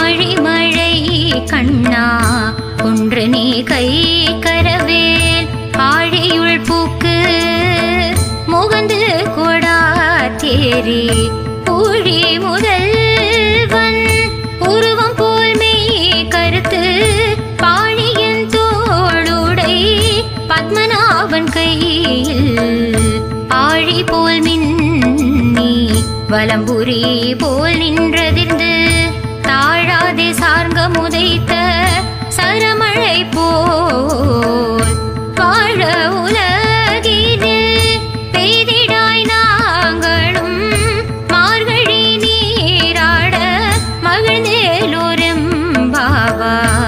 ஆழிமழை கண்ணா ஒன்று நீ கை கரவேல் ஆழியுள் பூக்கு முகந்து கொடா தேரி ஊழி முதல்வன் உருவம் போல் மெய் கருத்து பாழியன் தோளுடை பத்மநாபன் கையில் ஆழி போல் மின்னி வலம்புரி போல் நின்றதிர்ந்து தாழாதே சார்ங்க முதைத்த சரமழை போல் வாழ உலகினில் பெய்திடாய் நாங்களும் மார்கழி நீராட மகிழ்ந்தேலோரெம்பாவாய்.